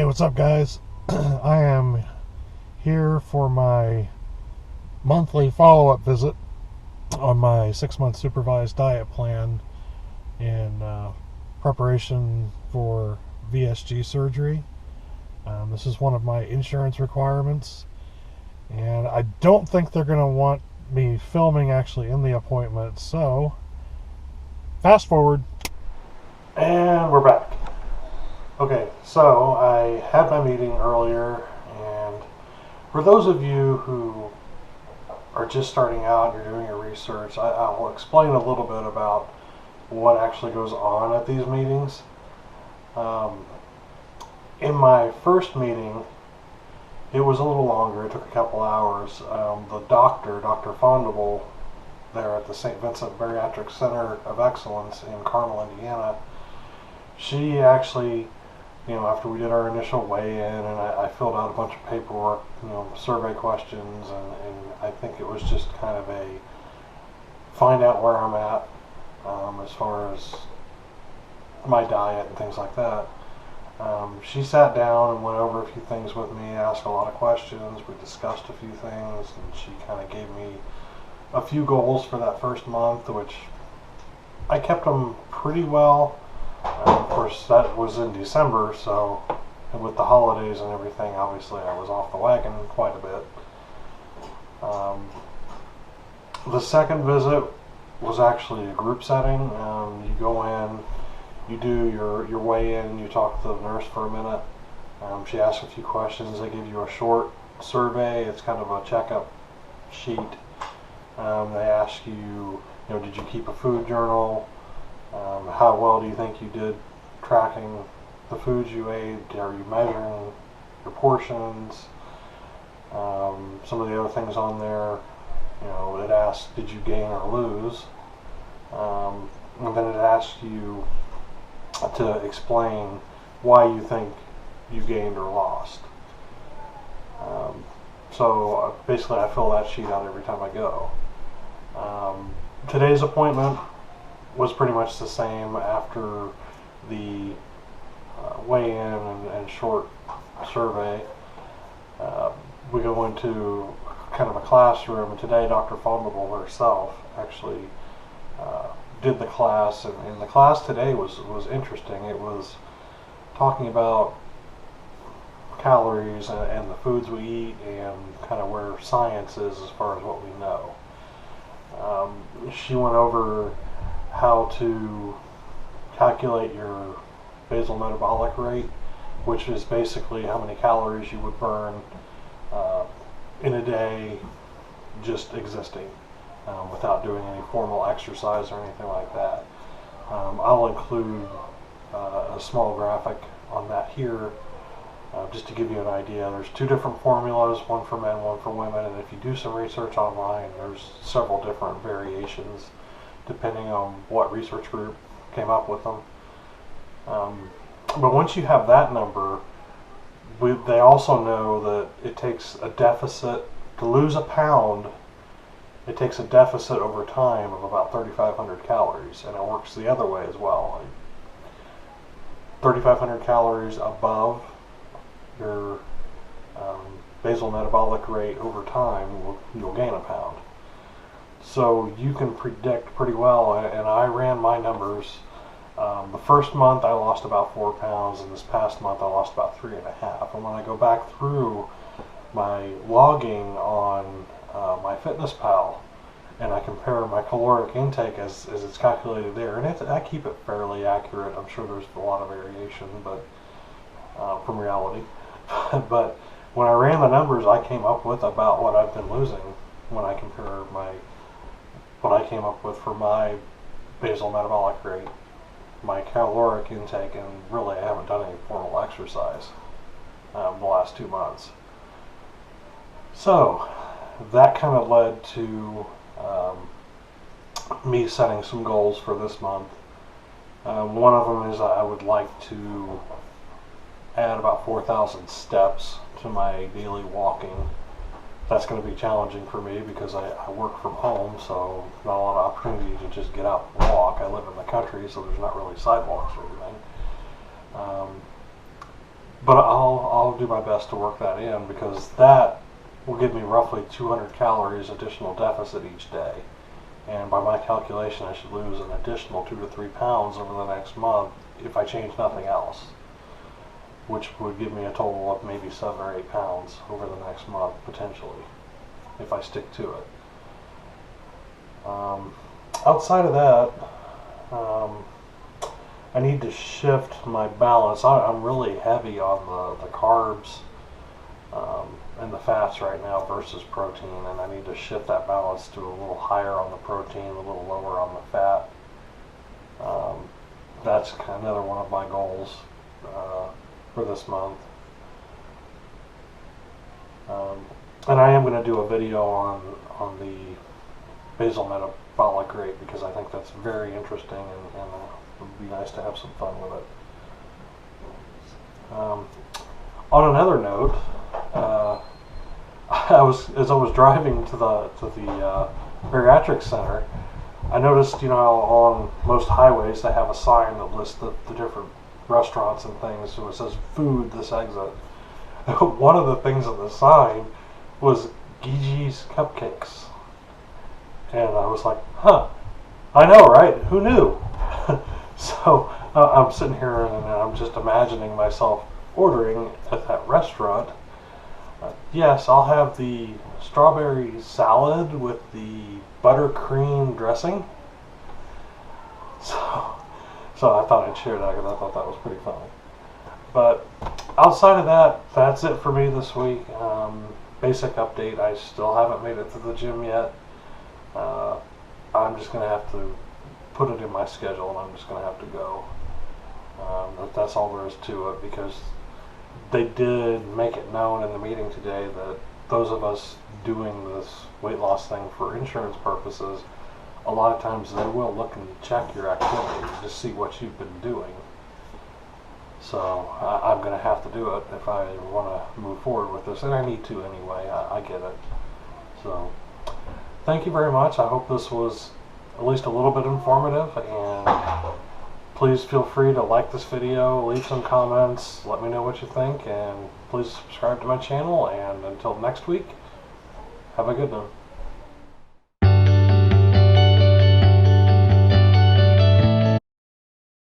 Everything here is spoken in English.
What's up, guys? I am here for my monthly follow-up visit on my 6-month supervised diet plan in preparation for VSG surgery. This is one of my insurance requirements, and I don't think they're going to want me filming actually in the appointment, so fast forward, and we're back. Okay, so I had my meeting earlier, and for those of you who are just starting out, you're doing your research, I'll explain a little bit about what actually goes on at these meetings. In my first meeting, it was a little longer. It took a couple hours. The doctor, Dr. Fondable, there at the St. Vincent Bariatric Center of Excellence in Carmel, Indiana, she actually, after we did our initial weigh-in, and I filled out a bunch of paperwork, survey questions, and I think it was just kind of a find out where I'm at as far as my diet and things like that. She sat down and went over a few things with me, asked a lot of questions, we discussed a few things, and she kind of gave me a few goals for that first month, which I kept them pretty well. Of course, that was in December, so with the holidays and everything, obviously I was off the wagon quite a bit. The second visit was actually a group setting. You go in, you do your weigh-in, you talk to the nurse for a minute. She asks a few questions. They give you a short survey. It's kind of a checkup sheet. They ask you, did you keep a food journal? How well do you think you did tracking the foods you ate? Are you measuring your portions? Some of the other things on there, it asks, did you gain or lose? And then it asks you to explain why you think you gained or lost. So basically I fill that sheet out every time I go. Today's appointment was pretty much the same after the weigh-in and short survey. We go into kind of a classroom, and today Dr. Fondable herself actually did the class, and the class today was interesting. It was talking about calories and the foods we eat and kind of where science is as far as what we know. She went over how to calculate your basal metabolic rate, which is basically how many calories you would burn in a day just existing without doing any formal exercise or anything like that. I'll include a small graphic on that here just to give you an idea. There's two different formulas, one for men, one for women, and if you do some research online, there's several different variations depending on what research group came up with them. But once you have that number, they also know that it takes a deficit to lose a pound. It takes a deficit over time of about 3,500 calories, and it works the other way as well. 3,500 calories above your basal metabolic rate over time, you'll gain a pound. So you can predict pretty well, and I ran my numbers. The first month I lost about 4 pounds, and this past month I lost about 3.5. And when I go back through my logging on MyFitnessPal, and I compare my caloric intake as it's calculated there, and I keep it fairly accurate. I'm sure there's a lot of variation, but from reality. But when I ran the numbers, I came up with about what I've been losing when I compare what I came up with for my basal metabolic rate, my caloric intake, and really I haven't done any formal exercise the last 2 months. So that kind of led to me setting some goals for this month. One of them is I would like to add about 4,000 steps to my daily walking. That's going to be challenging for me because I work from home, so not a lot of opportunity to just get out and walk. I live in the country, so there's not really sidewalks or anything. But I'll do my best to work that in, because that will give me roughly 200 calories additional deficit each day. And by my calculation, I should lose an additional 2 to 3 pounds over the next month if I change nothing else, which would give me a total of maybe 7 or 8 pounds over the next month, potentially, if I stick to it. Outside of that, I need to shift my balance. I'm really heavy on the carbs and the fats right now versus protein, and I need to shift that balance to a little higher on the protein, a little lower on the fat. That's kind of another one of my goals for this month. And I am going to do a video on the basal metabolic rate, because I think that's very interesting, and it would be nice to have some fun with it. On another note, as I was driving to the bariatric center, I noticed, on most highways they have a sign that lists the different restaurants and things, so it says food this exit. One of the things on the sign was Gigi's Cupcakes. And I was like, I know, right? Who knew? So I'm sitting here and I'm just imagining myself ordering at that restaurant. Yes, I'll have the strawberry salad with the buttercream dressing. So I thought I'd share that, because I thought that was pretty funny. But outside of that, that's it for me this week. Basic update, I still haven't made it to the gym yet. I'm just going to have to put it in my schedule, and I'm just going to have to go. That's all there is to it, because they did make it known in the meeting today that those of us doing this weight loss thing for insurance purposes, a lot of times they will look and check your activity to see what you've been doing. So I'm going to have to do it if I want to move forward with this, and I need to anyway. I get it. So thank you very much. I hope this was at least a little bit informative, and please feel free to like this video, leave some comments, let me know what you think, and please subscribe to my channel. And until next week, have a good one.